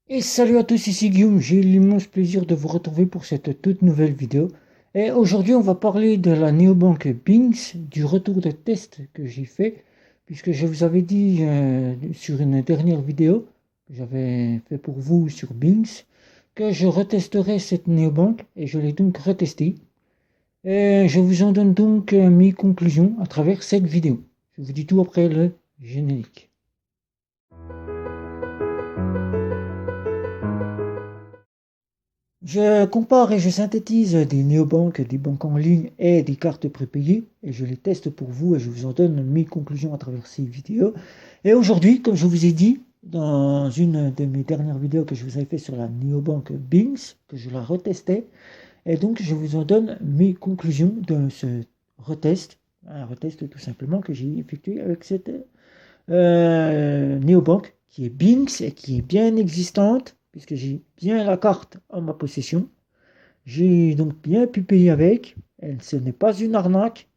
Et salut à tous, ici Guillaume, j'ai l'immense plaisir de vous retrouver pour cette toute nouvelle vidéo. Et aujourd'hui, on va parler de la néobanque Binx, du retour de test que j'ai fait, puisque je vous avais dit sur une dernière vidéo que j'avais fait pour vous sur Binx, que je retesterais cette néobanque, et je l'ai donc retestée. Et je vous en donne donc mes conclusions à travers cette vidéo. Je vous dis tout après le générique. Je compare et je synthétise des néobanques, des banques en ligne et des cartes prépayées et je les teste pour vous et je vous en donne mes conclusions à travers ces vidéos. Et aujourd'hui, comme je vous ai dit dans une de mes dernières vidéos que je vous avais fait sur la néobanque Binx, que je la retestais, et donc je vous en donne mes conclusions de ce retest, un retest tout simplement que j'ai effectué avec cette néobanque qui est Binx et qui est bien existante puisque j'ai bien la carte en ma possession. J'ai donc bien pu payer avec. Ce n'est pas une arnaque.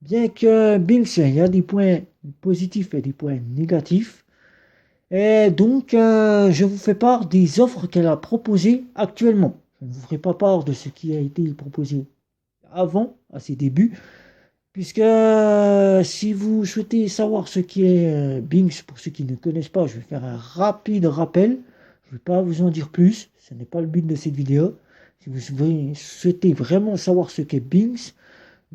Bien que Binx, il y a des points positifs et des points négatifs. Et donc, je vous fais part des offres qu'elle a proposées actuellement. Je ne vous ferai pas part de ce qui a été proposé avant, à ses débuts, puisque si vous souhaitez savoir ce qui est Binx, pour ceux qui ne connaissent pas, je vais faire un rapide rappel. Je ne vais pas vous en dire plus, ce n'est pas le but de cette vidéo. Si vous souhaitez vraiment savoir ce qu'est Binx,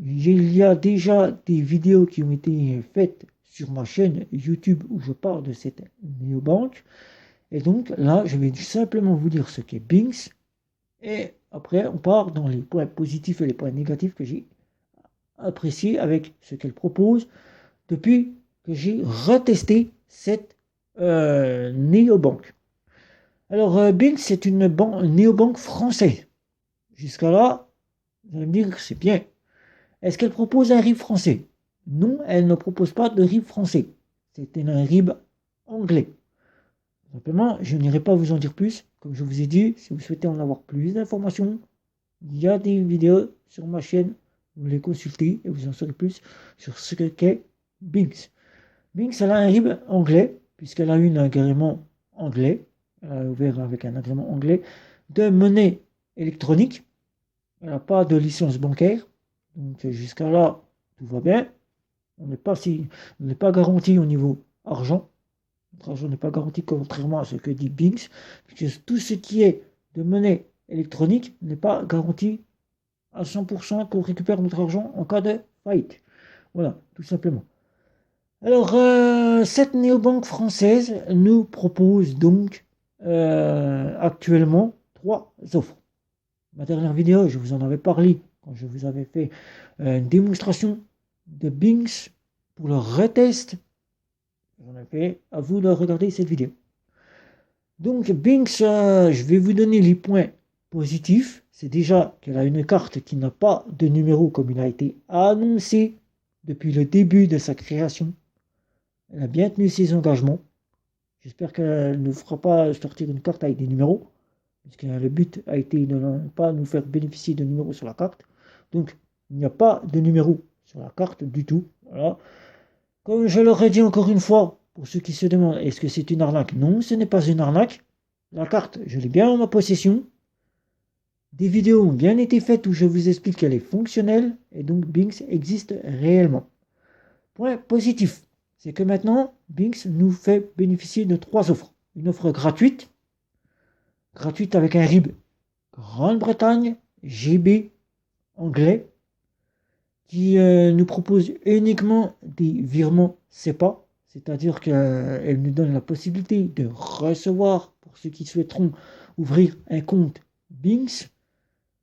il y a déjà des vidéos qui ont été faites sur ma chaîne YouTube où je parle de cette néobanque. Et donc là, je vais simplement vous dire ce qu'est Binx. Et après, on part dans les points positifs et les points négatifs que j'ai appréciés avec ce qu'elle propose depuis que j'ai retesté cette néobanque. Alors, Binx, c'est une néobanque française. Jusqu'à là, vous allez me dire que c'est bien. Est-ce qu'elle propose un RIB français? Non, elle ne propose pas de RIB français. C'est un RIB anglais. Simplement, je n'irai pas vous en dire plus. Comme je vous ai dit, si vous souhaitez en avoir plus d'informations, il y a des vidéos sur ma chaîne. Vous les consultez et vous en saurez plus sur ce qu'est Binx. Binx, elle a un RIB anglais, puisqu'elle a eu un agrément anglais. Elle a ouvert avec un agrément anglais de monnaie électronique. Elle n'a pas de licence bancaire. Donc jusqu'à là, tout va bien. On n'est pas garanti au niveau argent. Notre argent n'est pas garanti contrairement à ce que dit Binx, puisque tout ce qui est de monnaie électronique n'est pas garanti à 100% qu'on récupère notre argent en cas de faillite. Voilà, tout simplement. Alors, cette néobanque française nous propose donc actuellement trois offres. Ma dernière vidéo, je vous en avais parlé quand je vous avais fait une démonstration de Binx pour le retest. J'en ai fait, à vous de regarder cette vidéo. Donc Binx, je vais vous donner les points positifs. C'est déjà qu'elle a une carte qui n'a pas de numéro comme il a été annoncé depuis le début de sa création. Elle a bien tenu ses engagements. J'espère qu'elle ne fera pas sortir une carte avec des numéros, puisque le but a été de ne pas nous faire bénéficier de numéros sur la carte. Donc, il n'y a pas de numéro sur la carte du tout. Voilà. Comme je l'aurais dit encore une fois, pour ceux qui se demandent, est-ce que c'est une arnaque? Non, ce n'est pas une arnaque. La carte, je l'ai bien en ma possession. Des vidéos ont bien été faites où je vous explique qu'elle est fonctionnelle, et donc Binx existe réellement. Point positif, c'est que maintenant, Binx nous fait bénéficier de trois offres. Une offre gratuite, avec un RIB Grande-Bretagne, GB, anglais, qui nous propose uniquement des virements SEPA, c'est-à-dire qu'elle nous donne la possibilité de recevoir, pour ceux qui souhaiteront ouvrir un compte Binx,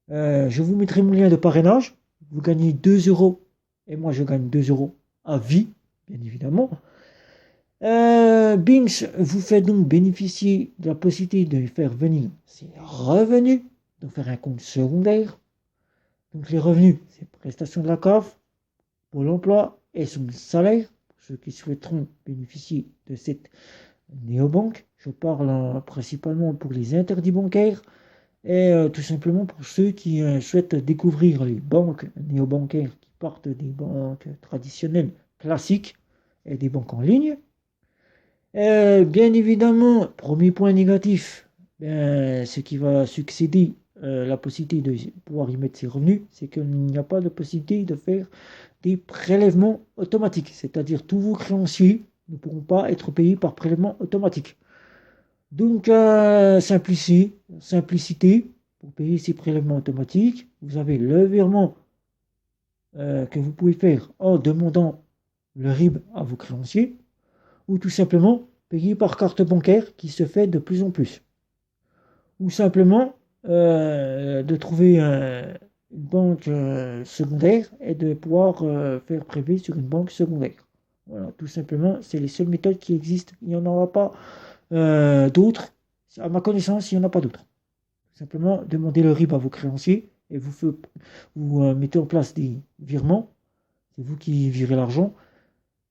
je vous mettrai mon lien de parrainage, vous gagnez 2 euros, et moi je gagne 2 euros à vie, bien évidemment. Binx vous fait donc bénéficier de la possibilité de faire venir ses revenus, de faire un compte secondaire. Donc les revenus, c'est prestations de la CAF, Pôle emploi et son salaire, pour ceux qui souhaiteront bénéficier de cette néobanque. Je parle principalement pour les interdits bancaires et tout simplement pour ceux qui souhaitent découvrir les banques néobancaires qui partent des banques traditionnelles classiques et des banques en ligne. Bien évidemment, premier point négatif, ce qui va succéder la possibilité de pouvoir y mettre ses revenus, c'est qu'il n'y a pas de possibilité de faire des prélèvements automatiques. C'est-à-dire tous vos créanciers ne pourront pas être payés par prélèvement automatique. Donc, simplicité, pour payer ces prélèvements automatiques, vous avez le virement que vous pouvez faire en demandant le RIB à vos créanciers, ou tout simplement payer par carte bancaire qui se fait de plus en plus. Ou simplement de trouver une banque secondaire et de pouvoir faire prélever sur une banque secondaire. Voilà, tout simplement, c'est les seules méthodes qui existent. Il n'y en aura pas d'autres. À ma connaissance, il n'y en a pas d'autres. Simplement, demandez le RIB à vos créanciers et vous mettez en place des virements. C'est vous qui virez l'argent.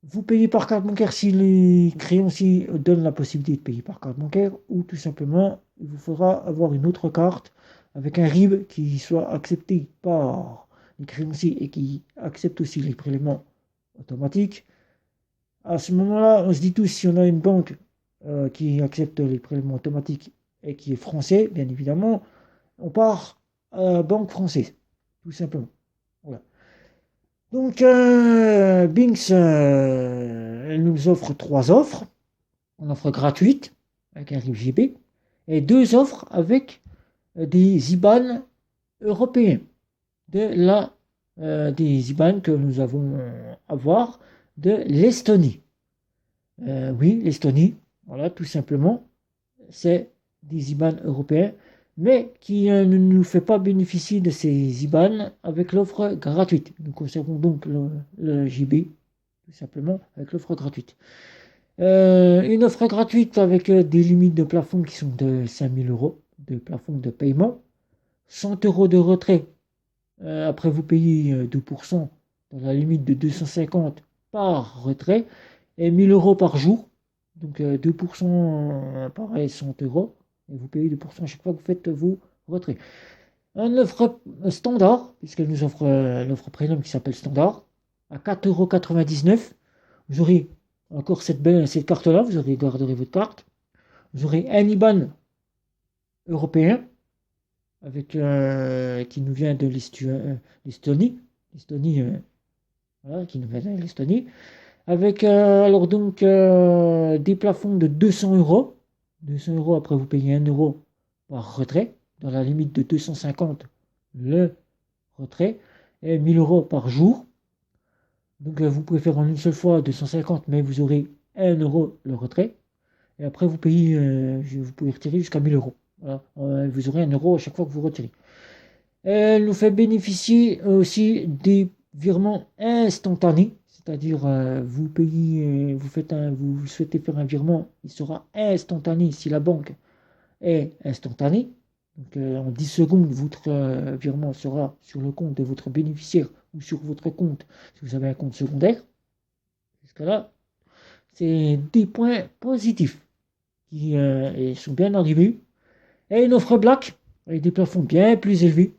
Vous payez par carte bancaire si les créanciers donnent la possibilité de payer par carte bancaire, ou tout simplement, il vous faudra avoir une autre carte avec un RIB qui soit accepté par les créanciers et qui accepte aussi les prélèvements automatiques. À ce moment-là, on se dit tous, si on a une banque qui accepte les prélèvements automatiques et qui est français, bien évidemment, on part à banque française, tout simplement. Voilà. Donc, Binks, elle nous offre 3 offres. Une offre gratuite avec un RIB JB et 2 offres avec des IBAN européens. Des IBAN que nous avons à voir de l'Estonie. Oui, l'Estonie, voilà, tout simplement, c'est des IBAN européens, mais qui ne nous fait pas bénéficier de ces IBAN avec l'offre gratuite. Nous conservons donc le JB, tout simplement, avec l'offre gratuite. Une offre gratuite avec des limites de plafond qui sont de 5000 euros de plafond de paiement, 100 euros de retrait. Après, vous payez 2% dans la limite de 250 par retrait et 1000 euros par jour. Donc 2% pareil, 100 euros. Et vous payez 2% à chaque fois que vous faites vos retraits. Une offre standard, puisqu'elle nous offre l'offre premium qui s'appelle standard, à 4,99 €. Vous aurez encore cette carte-là, vous garderez votre carte. Vous aurez un IBAN européen avec, qui nous vient de l'Estonie. Voilà, qui nous vient de l'Estonie. Avec alors donc des plafonds de 200 euros. 200 euros, après vous payez 1 euro par retrait, dans la limite de 250 le retrait, et 1000 euros par jour. Donc vous pouvez faire en une seule fois 250, mais vous aurez 1 euro le retrait. Et après vous payez, vous pouvez retirer jusqu'à 1000 euros. Voilà. Vous aurez 1 euro à chaque fois que vous retirez. Elle nous fait bénéficier aussi des virements instantanés. C'est-à-dire, vous payez, vous souhaitez faire un virement, il sera instantané si la banque est instantanée. Donc, en 10 secondes, votre virement sera sur le compte de votre bénéficiaire ou sur votre compte si vous avez un compte secondaire. Jusqu'à là, c'est des points positifs qui sont bien arrivés. Et une offre Black avec des plafonds bien plus élevés.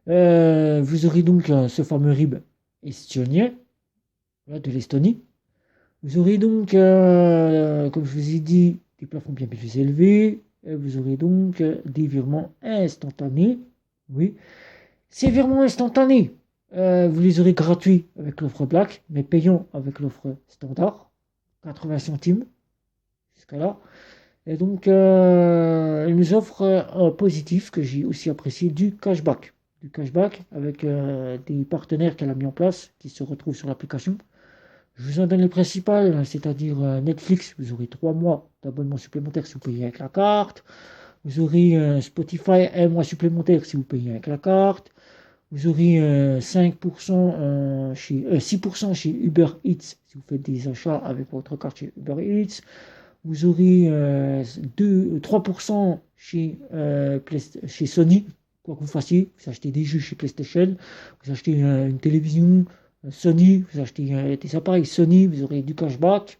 Vous aurez donc ce fameux RIB estonien de l'Estonie. Vous aurez donc, comme je vous ai dit, des plafonds bien plus élevés. Vous aurez donc des virements instantanés. Oui. Ces virements instantanés, vous les aurez gratuits avec l'offre Black, mais payants avec l'offre standard. 80 centimes. Jusqu'à là. Et donc, elle nous offre un positif que j'ai aussi apprécié, du cashback. Du cashback avec des partenaires qu'elle a mis en place qui se retrouvent sur l'application. Je vous en donne les principales, c'est-à-dire Netflix, vous aurez 3 mois d'abonnement supplémentaire si vous payez avec la carte. Vous aurez Spotify, 1 mois supplémentaire si vous payez avec la carte. Vous aurez 6% chez Uber Eats si vous faites des achats avec votre carte chez Uber Eats. Vous aurez 3% chez Sony, quoi que vous fassiez. Vous achetez des jeux chez PlayStation, vous achetez une télévision Sony, vous achetez des appareils Sony, vous aurez du cashback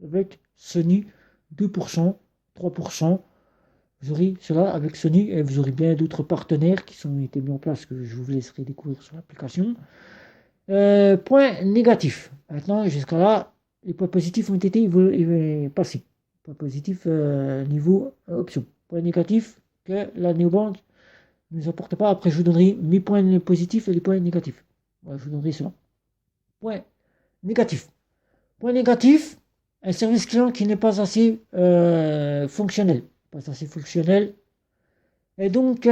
avec Sony, 2%, 3%. Vous aurez cela avec Sony et vous aurez bien d'autres partenaires qui ont été mis en place que je vous laisserai découvrir sur l'application. Point négatif. Maintenant, jusqu'à là, les points positifs ont été passés. Point positif niveau option. point négatif que la néobanque ne nous apporte pas. Après, je vous donnerai mes points positifs et les points négatifs. Voilà, je vous donnerai cela. Point négatif. Point négatif, un service client qui n'est pas assez fonctionnel. Pas assez fonctionnel. Et donc,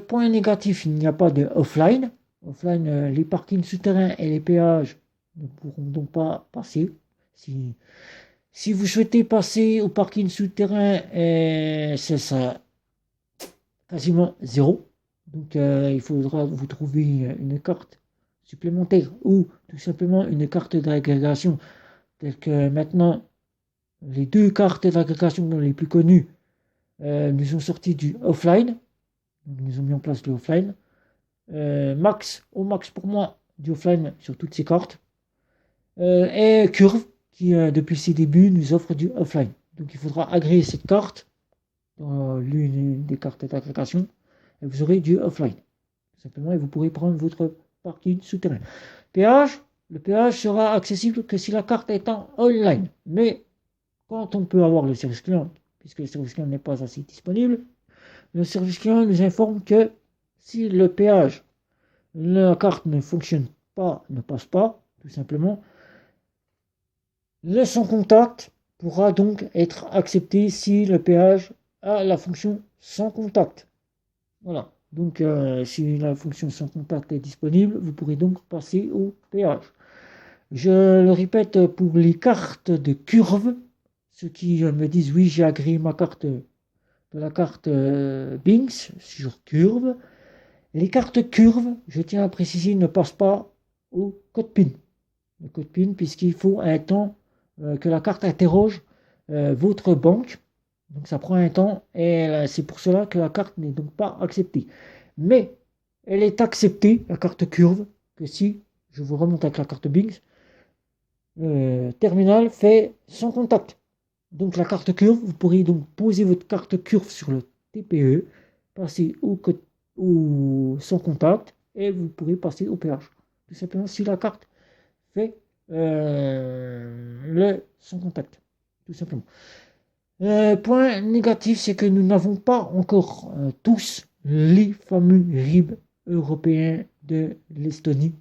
point négatif, il n'y a pas de offline. Offline, les parkings souterrains et les péages ne pourront donc pas passer. Si vous souhaitez passer au parking souterrain, c'est ça quasiment zéro. Donc, il faudra vous trouver une carte supplémentaire ou tout simplement une carte d'agrégation telle que maintenant les deux cartes d'agrégation les plus connues nous ont sorti du offline. Donc, nous ont mis en place le offline. Au max pour moi du offline sur toutes ces cartes. Et Curve qui depuis ses débuts nous offre du offline. Donc il faudra agréer cette carte dans l'une des cartes d'agrégation et vous aurez du offline. Simplement, et vous pourrez prendre votre parking souterrain. Péage, le péage sera accessible que si la carte est en online. Mais quand on peut avoir le service client, puisque le service client n'est pas assez disponible, le service client nous informe que si le péage, la carte ne fonctionne pas, ne passe pas, tout simplement, le sans contact pourra donc être accepté si le péage a la fonction sans contact. Voilà. Donc, si la fonction sans contact est disponible, vous pourrez donc passer au péage. Je le répète pour les cartes de Curve, ceux qui me disent oui, j'ai agréé ma carte de la carte Binks sur Curve. Les cartes Curve, je tiens à préciser, ne passent pas au code PIN. Le code PIN, puisqu'il faut un temps que la carte interroge votre banque. Donc ça prend un temps et c'est pour cela que la carte n'est donc pas acceptée. Mais elle est acceptée, la carte Curve, que si je vous remonte avec la carte Binks, terminal fait sans contact. Donc la carte Curve, vous pourrez donc poser votre carte Curve sur le TPE, passer au sans contact et vous pourrez passer au péage. Tout simplement si la carte fait le sans contact. Tout simplement. Point négatif, c'est que nous n'avons pas encore tous les fameux RIB européens de l'Estonie.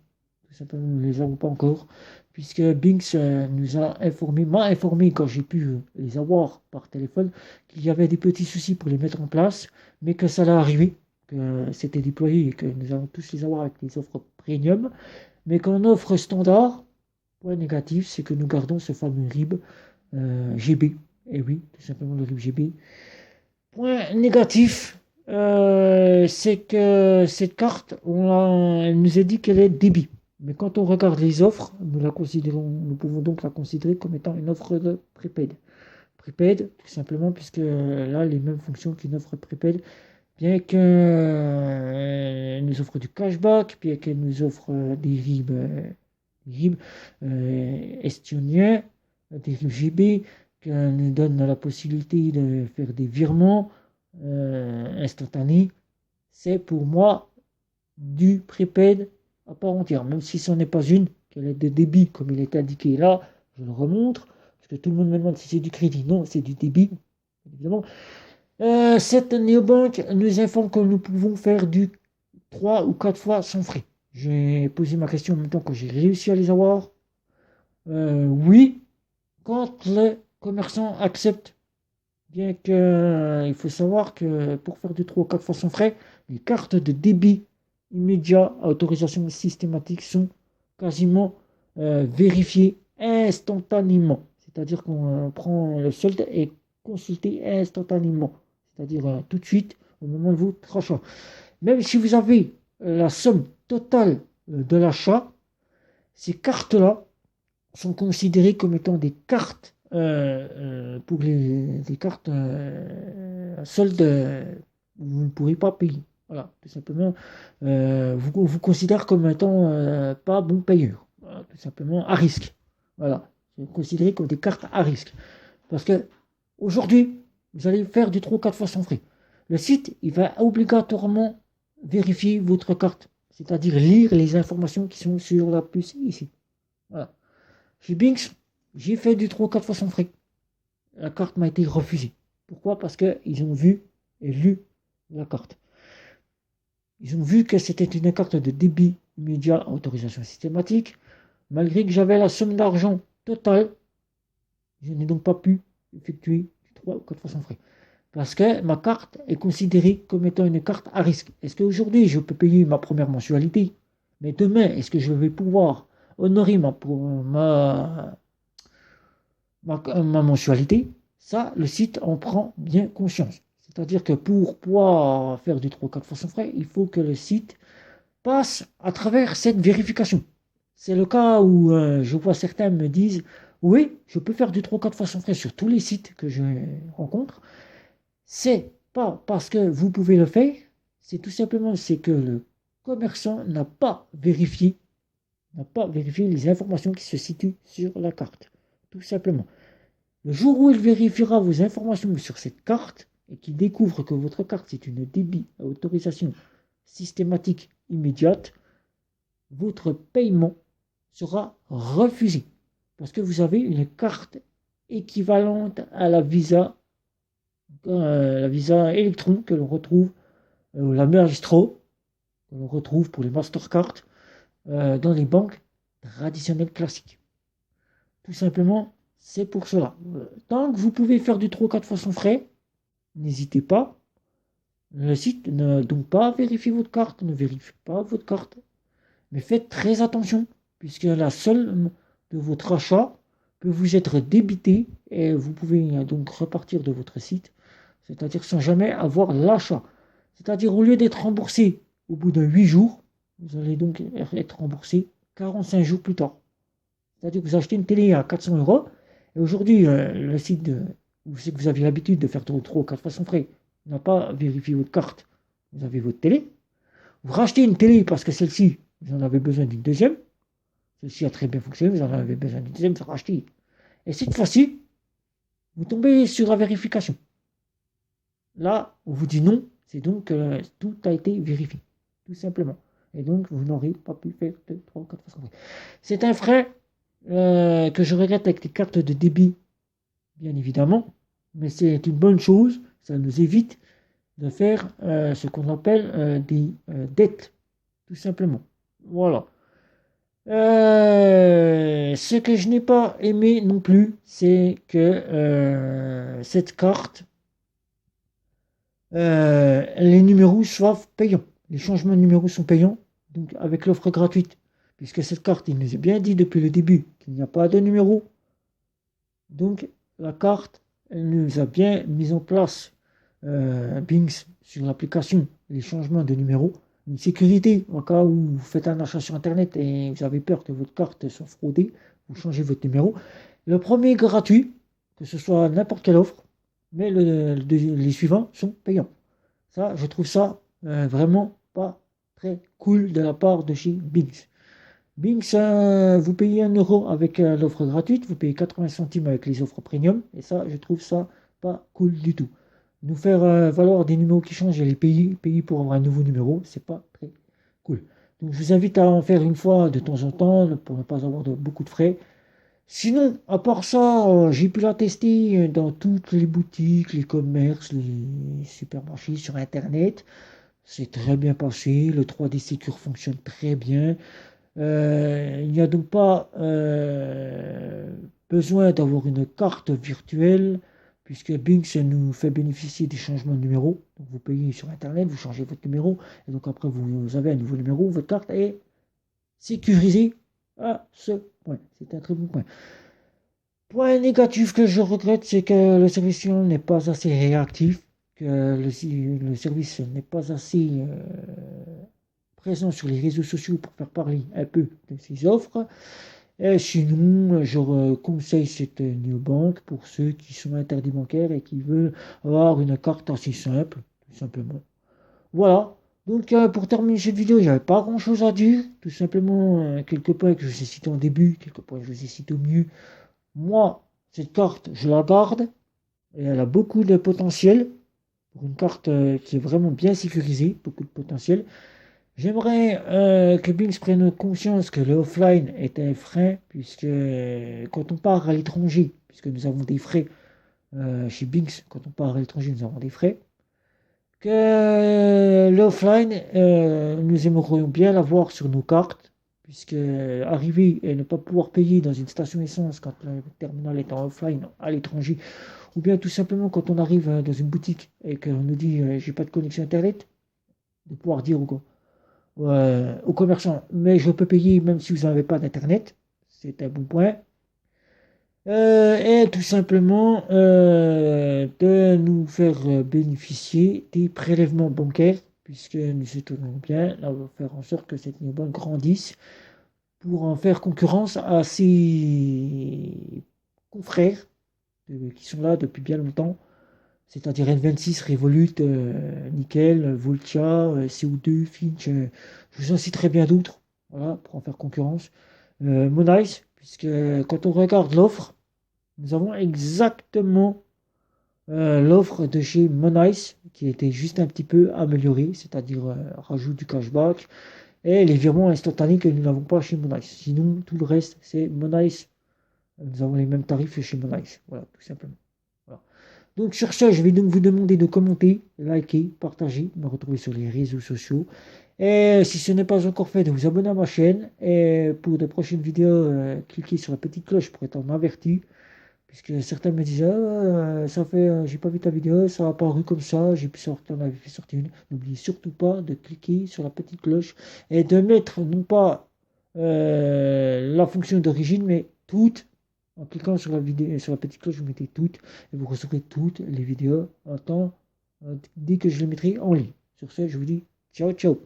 Tout simplement, nous ne les avons pas encore, puisque Binks m'a informé quand j'ai pu les avoir par téléphone, qu'il y avait des petits soucis pour les mettre en place, mais que ça allait arriver, que c'était déployé et que nous allons tous les avoir avec des offres premium, mais qu'en offre standard, point négatif, c'est que nous gardons ce fameux RIB GB. Et oui, tout simplement le RIB GB. Point négatif, c'est que cette carte, elle nous a dit qu'elle est débit. Mais quand on regarde les offres, nous pouvons donc la considérer comme étant une offre de prépaid. Prépaid, tout simplement, puisque là, les mêmes fonctions qu'une offre prépaid, bien qu'elle nous offre du cashback, bien qu'elle nous offre des RIB estoniens, des RIB GB, qu'elle nous donne la possibilité de faire des virements instantanés, c'est pour moi du prépaid à part entière, même si ce n'est pas une, qu'elle est de débit, comme il est indiqué là, je le remontre, parce que tout le monde me demande si c'est du crédit, non, c'est du débit, évidemment. Cette néobanque nous informe que nous pouvons faire du 3 ou 4 fois sans frais. J'ai posé ma question en même temps que j'ai réussi à les avoir. Oui, quand le commerçant accepte, bien que il faut savoir que pour faire du 3 ou 4 fois sans frais, les cartes de débit immédiat à autorisation systématique sont quasiment vérifiées instantanément. C'est-à-dire qu'on prend le solde et consulté instantanément. C'est-à-dire tout de suite au moment de votre achat. Même si vous avez la somme totale de l'achat, ces cartes-là sont considérées comme étant des cartes pour les cartes soldes où vous ne pourrez pas payer. Voilà, tout simplement, vous considère comme étant pas bon payeur. Voilà, tout simplement à risque. Voilà, c'est considéré comme des cartes à risque. Parce que aujourd'hui, vous allez faire du 3 ou 4 fois sans frais. Le site, il va obligatoirement vérifier votre carte, c'est-à-dire lire les informations qui sont sur la puce ici. Voilà. Chez Binks, j'ai fait du 3 ou 4 fois sans frais. La carte m'a été refusée. Pourquoi? Parce qu'ils ont vu et lu la carte. Ils ont vu que c'était une carte de débit immédiat à autorisation systématique. Malgré que j'avais la somme d'argent totale, je n'ai donc pas pu effectuer 3 ou 4 fois sans frais. Parce que ma carte est considérée comme étant une carte à risque. Est-ce qu'aujourd'hui, je peux payer ma première mensualité? Mais demain, est-ce que je vais pouvoir honorer ma mensualité? Ça, le site en prend bien conscience. C'est-à-dire que pour pouvoir faire du 3 ou 4 fois sans frais, il faut que le site passe à travers cette vérification. C'est le cas où je vois certains me disent oui, je peux faire du 3 ou 4 fois sans frais sur tous les sites que je rencontre. C'est pas parce que vous pouvez le faire, c'est tout simplement c'est que le commerçant n'a pas vérifié les informations qui se situent sur la carte. Tout simplement. Le jour où il vérifiera vos informations sur cette carte et qu'il découvre que votre carte c'est une débit à autorisation systématique immédiate, votre paiement sera refusé parce que vous avez une carte équivalente à la Visa Electron que l'on retrouve, la Maestro que l'on retrouve pour les Mastercard dans les banques traditionnelles classiques. Tout simplement, c'est pour cela. Tant que vous pouvez faire du 3 ou 4 fois sans frais, n'hésitez pas. Le site ne donc pas vérifier votre carte, ne vérifie pas votre carte. Mais faites très attention, puisque la somme de votre achat peut vous être débitée et vous pouvez donc repartir de votre site, c'est-à-dire sans jamais avoir l'achat. C'est-à-dire au lieu d'être remboursé au bout de 8 jours, vous allez donc être remboursé 45 jours plus tard. C'est-à-dire que vous achetez une télé à 400 euros, et aujourd'hui, le site où c'est que vous avez l'habitude de faire 3 ou 4 fois sans frais n'a pas vérifié votre carte, vous avez votre télé. Vous rachetez une télé parce que celle-ci, vous en avez besoin d'une deuxième. Celle-ci a très bien fonctionné, vous en avez besoin d'une deuxième, vous rachetez. Et cette fois-ci, vous tombez sur la vérification. Là, on vous dit non, c'est donc que tout a été vérifié, tout simplement. Et donc, vous n'aurez pas pu faire 2, 3 ou 4 fois sans frais. C'est un frais que je regrette avec les cartes de débit, bien évidemment, mais c'est une bonne chose, ça nous évite de faire ce qu'on appelle des dettes, tout simplement. Voilà. Ce que je n'ai pas aimé non plus, c'est que cette carte, les numéros soient payants. Les changements de numéros sont payants, donc avec l'offre gratuite. Puisque cette carte, il nous est bien dit depuis le début qu'il n'y a pas de numéro. Donc la carte, elle nous a bien mis en place Bings sur l'application, les changements de numéro. Une sécurité, en cas où vous faites un achat sur Internet et vous avez peur que votre carte soit fraudée, vous changez votre numéro. Le premier est gratuit, que ce soit n'importe quelle offre, mais les suivants sont payants. Ça, je trouve ça vraiment pas très cool de la part de chez Bings. Bings, vous payez 1 euro avec l'offre gratuite, vous payez 80 centimes avec les offres premium, et ça, je trouve ça pas cool du tout. Nous faire valoir des numéros qui changent et les payer pour avoir un nouveau numéro, c'est pas très cool. Donc je vous invite à en faire une fois de temps en temps pour ne pas avoir beaucoup de frais. Sinon, à part ça, j'ai pu la tester dans toutes les boutiques, les commerces, les supermarchés sur Internet. C'est très bien passé, le 3D Secure fonctionne très bien. Il n'y a donc pas besoin d'avoir une carte virtuelle puisque Bings nous fait bénéficier des changements de numéro. Donc vous payez sur Internet, vous changez votre numéro et donc après vous avez un nouveau numéro. Votre carte est sécurisée à ce point. C'est un très bon point. Point négatif que je regrette, c'est que le service n'est pas assez réactif, que le service n'est pas assez présent sur les réseaux sociaux pour faire parler un peu de ses offres. Et sinon, je conseille cette Neobank pour ceux qui sont interdits bancaires et qui veulent avoir une carte assez simple, tout simplement. Voilà. Donc pour terminer cette vidéo, j'avais pas grand chose à dire. Tout simplement, quelques points que je vous ai cités en début, quelques points que je vous ai cités au mieux. Moi, cette carte, je la garde. Et elle a beaucoup de potentiel. Pour une carte qui est vraiment bien sécurisée, beaucoup de potentiel. J'aimerais que Bings prenne conscience que le offline est un frein, puisque quand on part à l'étranger, puisque nous avons des frais chez Binks, quand on part à l'étranger, nous avons des frais. Que l'offline, nous aimerions bien l'avoir sur nos cartes, puisque arriver et ne pas pouvoir payer dans une station essence quand le terminal est en offline à l'étranger, ou bien tout simplement quand on arrive dans une boutique et qu'on nous dit j'ai pas de connexion internet, de pouvoir dire au commerçant mais je peux payer même si vous n'avez pas d'internet, c'est un bon point. Et tout simplement de nous faire bénéficier des prélèvements bancaires, puisque nous souhaitons bien faire en sorte que cette néobanque grandisse pour en faire concurrence à ses confrères qui sont là depuis bien longtemps, c'est-à-dire N26, Revolut, Nickel, Voltia, CO2, Finch, je vous en citerai bien d'autres, voilà, pour en faire concurrence. Monise, puisque quand on regarde l'offre, nous avons exactement l'offre de chez Monise qui était juste un petit peu améliorée, c'est-à-dire rajout du cashback et les virements instantanés que nous n'avons pas chez Monise. Sinon, tout le reste, c'est Monise. Nous avons les mêmes tarifs que chez Monise. Voilà, tout simplement. Voilà. Donc sur ce, je vais donc vous demander de commenter, liker, partager, me retrouver sur les réseaux sociaux. Et si ce n'est pas encore fait, de vous abonner à ma chaîne. Et pour de prochaines vidéos, cliquez sur la petite cloche pour être en averti. Puisque certains me disaient, ah, ça fait, j'ai pas vu ta vidéo, ça a apparu comme ça, j'ai pu sortir, on avait fait sortir une. N'oubliez surtout pas de cliquer sur la petite cloche et de mettre non pas la fonction d'origine, mais toutes. En cliquant sur la vidéo, sur la petite cloche, vous mettez toutes et vous recevrez toutes les vidéos en temps dès que je les mettrai en ligne. Sur ce, je vous dis ciao ciao.